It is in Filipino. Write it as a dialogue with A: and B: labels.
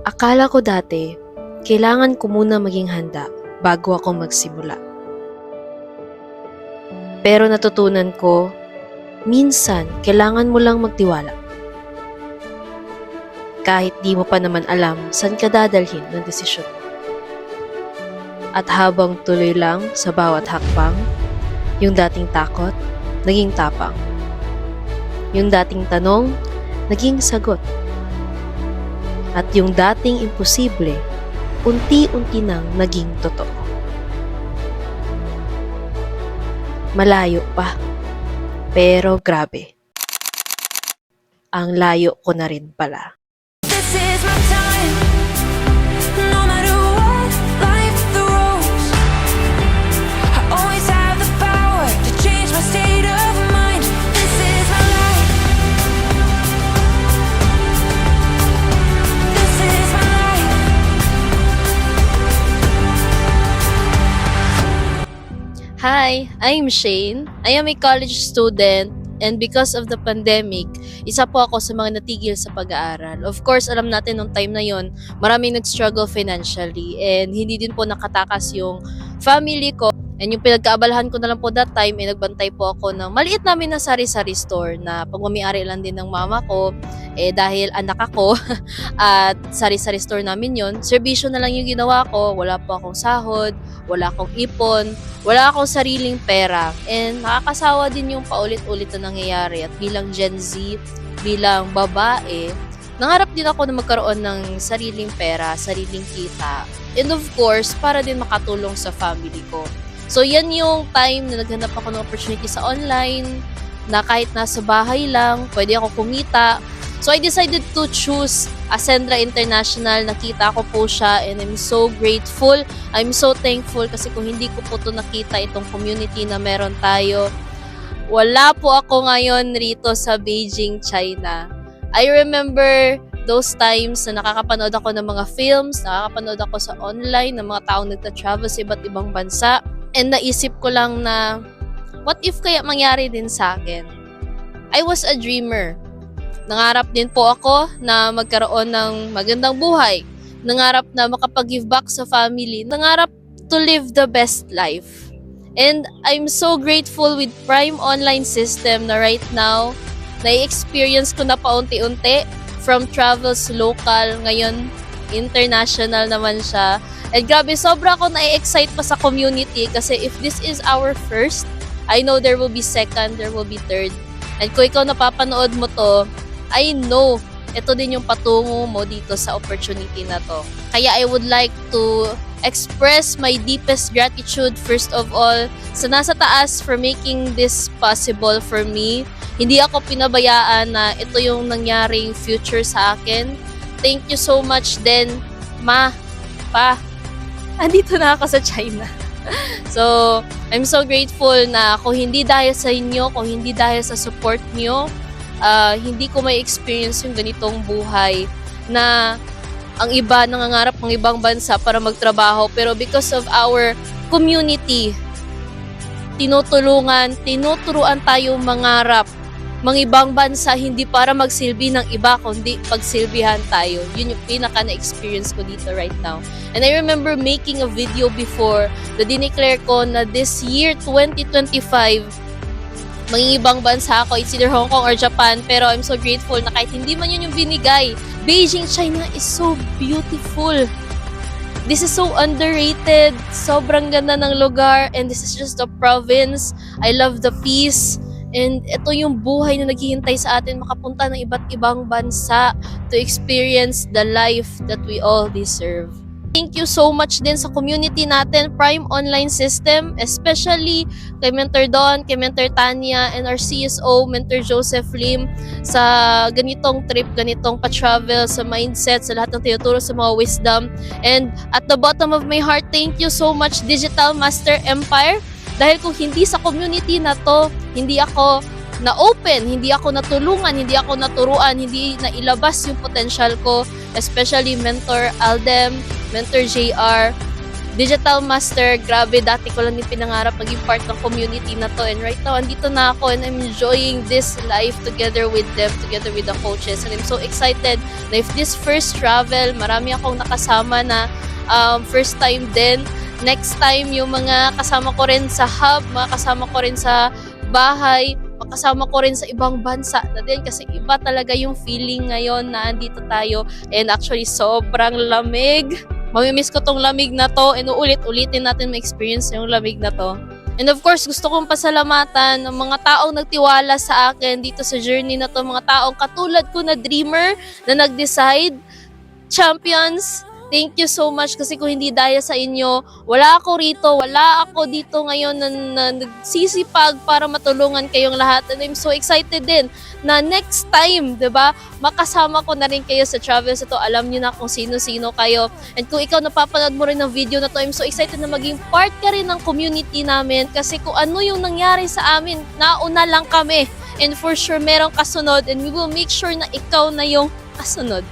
A: Akala ko dati, kailangan ko muna maging handa bago ako magsimula. Pero natutunan ko, minsan kailangan mo lang magtiwala. Kahit di mo pa naman alam saan ka dadalhin ng desisyon mo. At habang tuloy lang sa bawat hakbang, yung dating takot, naging tapang. Yung dating tanong, naging sagot. At yung dating imposible, unti-unti nang naging totoo. Malayo pa, pero grabe. Ang layo ko na rin pala.
B: This is my time, no matter what life throws. I always have the power to change my state of mind. This is my life. This is my life.
A: Hi, I'm Shane. I am a college student and because of the pandemic, isa po ako sa mga natigil sa pag-aaral. Of course, alam natin nung time na yon, maraming nag-struggle financially and hindi din po nakatakas yung family ko. And yung pinagkaabalahan ko na lang po that time, nagbantay po ako ng maliit namin na sari-sari store na pagmamay-ari lang din ng mama ko. Dahil anak ako at sari-sari store namin yon, serbisyo na lang yung ginawa ko. Wala po akong sahod, wala akong ipon, wala akong sariling pera. And nakakasawa din yung paulit-ulit na nangyayari. At bilang Gen Z, bilang babae, nangarap din ako na magkaroon ng sariling pera, sariling kita. And of course, para din makatulong sa family ko. So yan yung time na naghanap ako ng opportunity sa online, na kahit nasa bahay lang, pwede ako kumita. So I decided to choose Ascendra International. Nakita ko po siya and I'm so grateful. I'm so thankful kasi kung hindi ko po ito nakita, itong community na meron tayo, wala po ako ngayon rito sa Beijing, China. I remember those times na nakakapanood ako ng mga films, nakakapanood ako sa online ng mga taong nagta-travel sa iba't ibang bansa. And naisip ko lang na, what if kaya mangyari din sa akin? I was a dreamer. Nangarap din po ako na magkaroon ng magandang buhay. Nangarap na makapag-give back sa family. Nangarap to live the best life. And I'm so grateful with Prime Online System na right now, na-experience ko na paunti-unti from travels local, ngayon international naman siya. And grabe, sobra ako na-excite pa sa community kasi if this is our first, I know there will be second, there will be third. And kung ikaw napapanood mo to, I know ito din yung patungo mo dito sa opportunity na to. Kaya I would like to express my deepest gratitude first of all sa nasa taas for making this possible for me. Hindi ako pinabayaan na ito yung nangyaring future sa akin. Thank you so much din, Ma, Pa. Andito na ako sa China. So, I'm so grateful na kung hindi dahil sa inyo, kung hindi dahil sa support nyo, hindi ko may experience yung ganitong buhay na ang iba nangangarap ng ibang bansa para magtrabaho. Pero because of our community, tinutulungan, tinuturuan tayo mangarap mga ibang bansa, hindi para magsilbi ng iba, kundi pagsilbihan tayo. Yun yung pinaka na-experience ko dito right now. And I remember making a video before na dineclare ko na this year, 2025, mangingibang bansa ako, it's either Hong Kong or Japan, pero I'm so grateful na kahit hindi man yun yung binigay, Beijing, China is so beautiful. This is so underrated. Sobrang ganda ng lugar and this is just a province. I love the peace. And ito yung buhay na naghihintay sa atin makapunta ng iba't ibang bansa to experience the life that we all deserve. Thank you so much din sa community natin, Prime Online System, especially kay Mentor Don, kay Mentor Tanya, and our CSO, Mentor Joseph Lim, sa ganitong trip, ganitong pa-travel, sa mindset, sa lahat ng tinuturo sa mga wisdom. And at the bottom of my heart, thank you so much, Digital Master Empire. Dahil kung hindi sa community na to, hindi ako na-open, hindi ako natulungan, hindi ako naturuan, hindi na ilabas yung potential ko, especially Mentor Aldem, Mentor JR, Digital Master, grabe, dati ko lang yung pinangarap maging part ng community na to. And right now, andito na ako and I'm enjoying this life together with them, together with the coaches. And I'm so excited na if this first travel, marami akong nakasama na first time din. Next time, yung mga kasama ko rin sa hub, mga kasama ko rin sa bahay, makasama ko rin sa ibang bansa na din kasi iba talaga yung feeling ngayon na andito tayo. And actually, sobrang lamig. Mamimiss ko tong lamig na to and uulit-ulitin natin ma-experience yung lamig na to. And of course, gusto kong pasalamatan ng mga taong nagtiwala sa akin dito sa journey na to, mga taong katulad ko na dreamer na nag-decide. Champions, thank you so much kasi kung hindi dahil sa inyo, wala ako rito, wala ako dito ngayon na nagsisipag para matulungan kayong lahat. And I'm so excited din na next time, 'di ba, makasama ko na rin kayo sa travels ito. Alam niyo na kung sino-sino kayo. And kung ikaw napapanood mo rin ng video na to, I'm so excited na maging part ka rin ng community namin kasi kung ano yung nangyari sa amin, nauna lang kami. And for sure, merong kasunod and we will make sure na ikaw na yung kasunod.